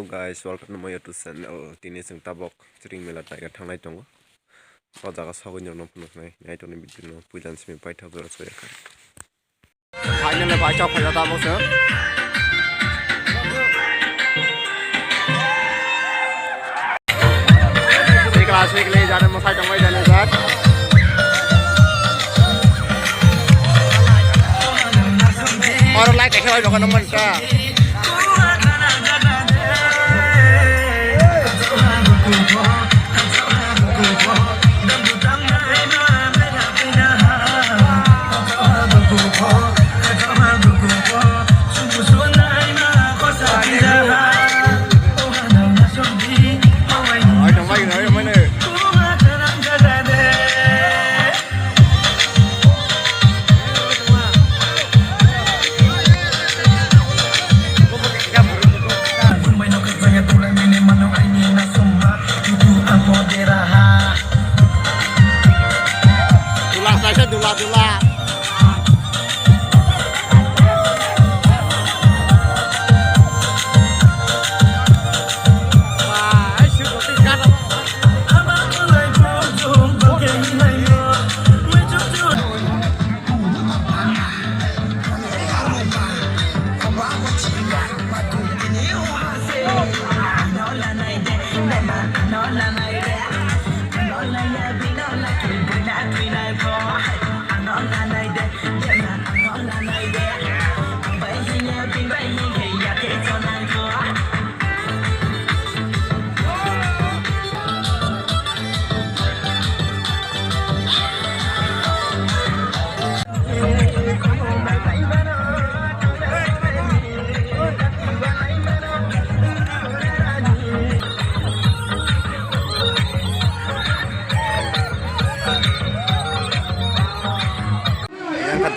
guys, welcome to my YouTube channel. Tini sing tabok string mela taiga thangnai tongo. O jaga sagun yorno phunuknai naitoni bidino puilan simi paitha jora soyaka. Finally paitha phaja tabok se. Class week le jane mo sai tongwai jane sir. Or like dekhai dokan number ta. Dula.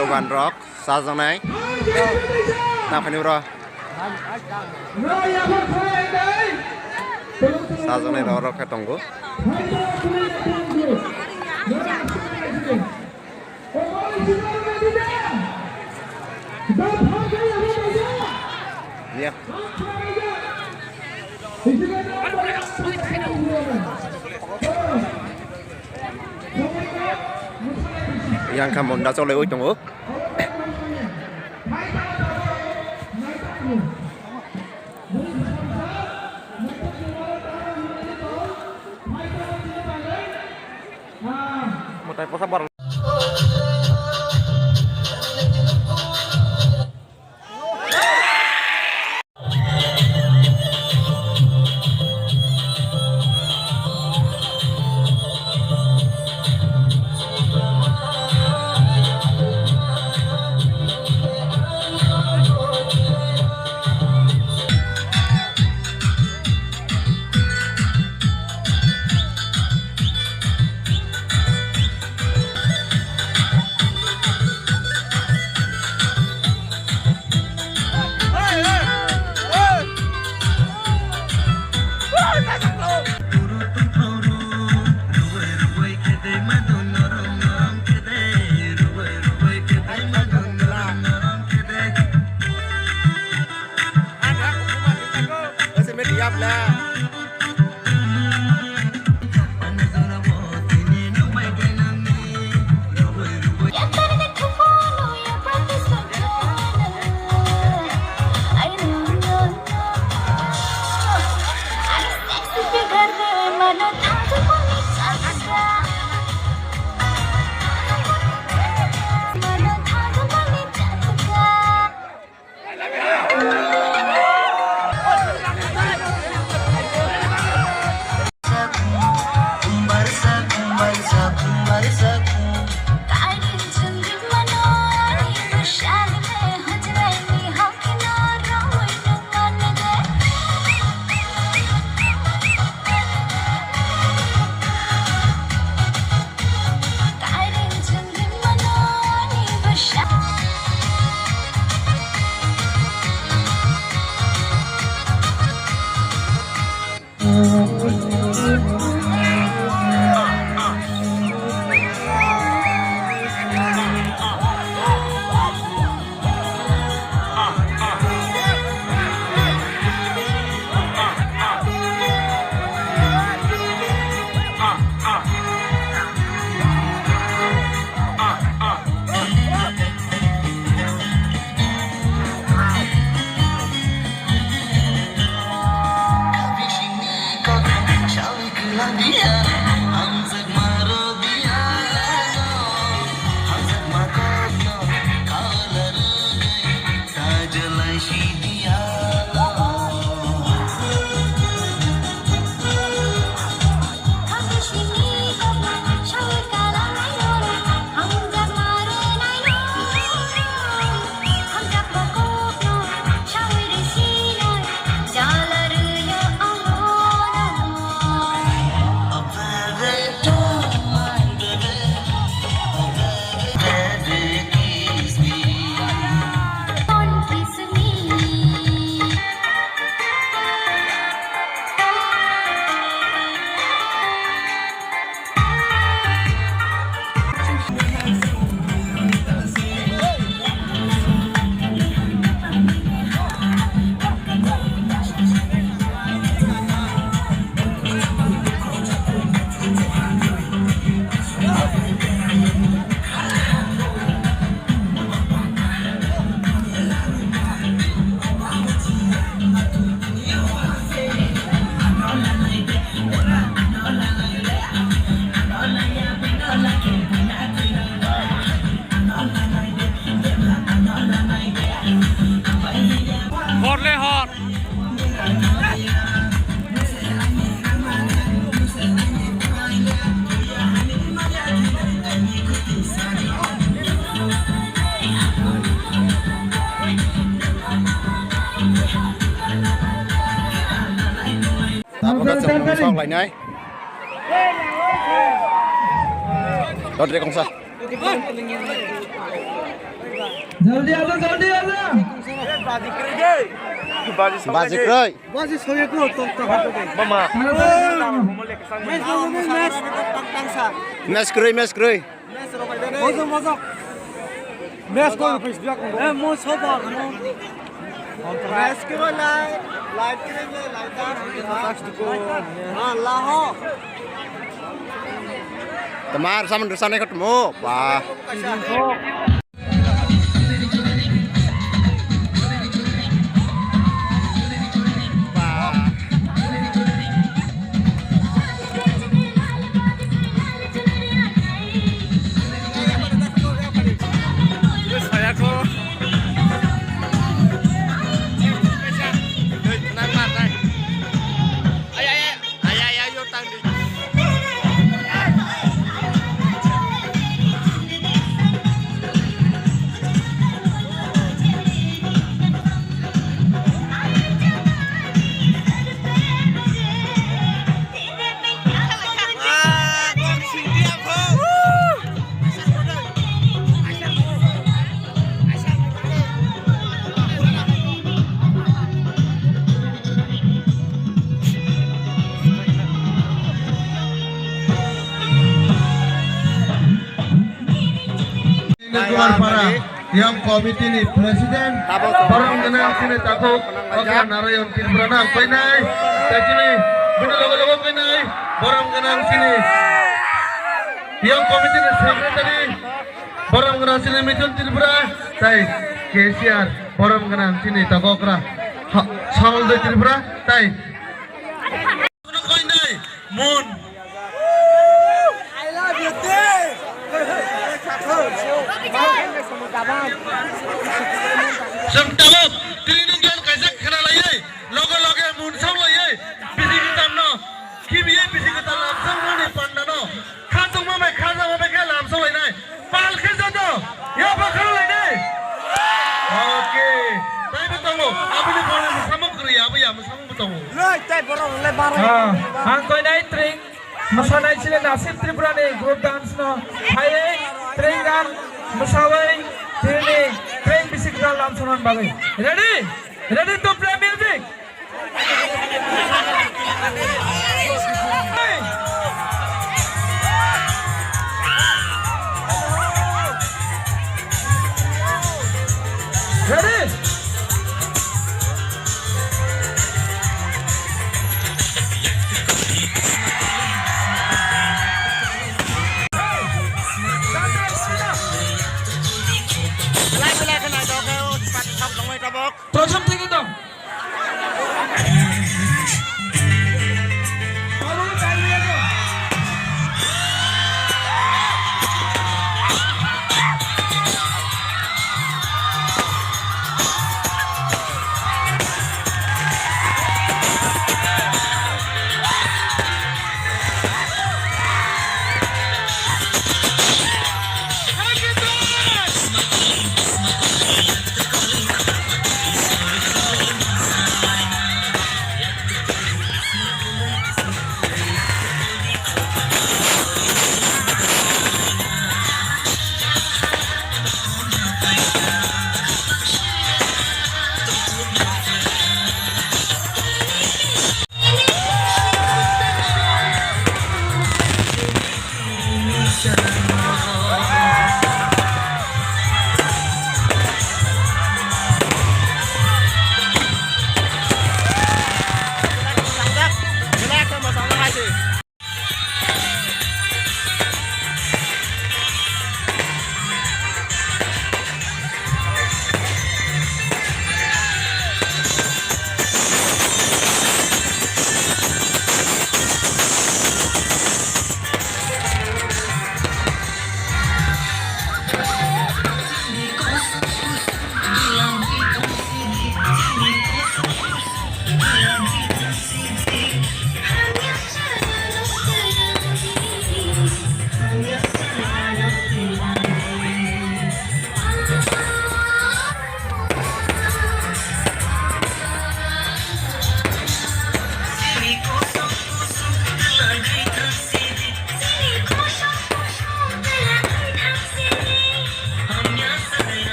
Dogan rock, sazang nai, nak pani bro, sazang nai rock ketonggo. Iya. Yang kamu dah soleh ujung oh. Mau tanya sabar. hot le hot xong lại này đó đây con sao जल्दी आ जा बाजी क्रय बाजी सकेको मामा match क्रय मजा मजा match को पैसा दिया ए म सब मैच के लाइव करेंगे लाइव को हां ला हो Temar sama dosannya ketemu. Wah. Para yang komite ni presiden orang kenal sini takut oke narayon kini berenang penai sini benar logo penai orang kenal sini yang komite ni sekretari orang kenal sini Mitun Tripura tai KCR orang kenal sini takut kera Samal de Tripura tai Moon I love you Semtabok, training gan kaisa khana laiye, logo munsam laiye, bisi kitam no, kibiye bisi kitam lamsam no ni panda no, khajong ma ke lamsam lai nai, pal khisa no, ya ba khana lai nai. Okay, tai betongo, apni phone se samok kri ya musam betongo. Loi tai borong le barang. Ang koi nai tring, masanai chile nasib Tripura ni group dance no, haye tring gan musawai. Ini train bisik dalam sonon bagai. Ready to play music. Ready.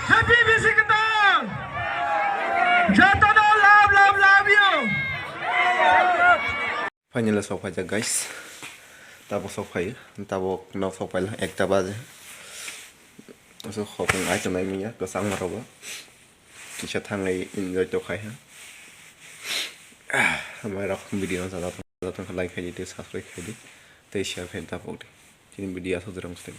Happy Bisikatang! Jatuh love you! Finally सफाई जा guys tabok sofai tabok no sofai lah ekta baje so khopung ai tonai miya ko sang maroba kisha thangai enjoy to khai ha hamara video jala to like khai di subscribe khai di te share khai tabok di tin video so jrong ste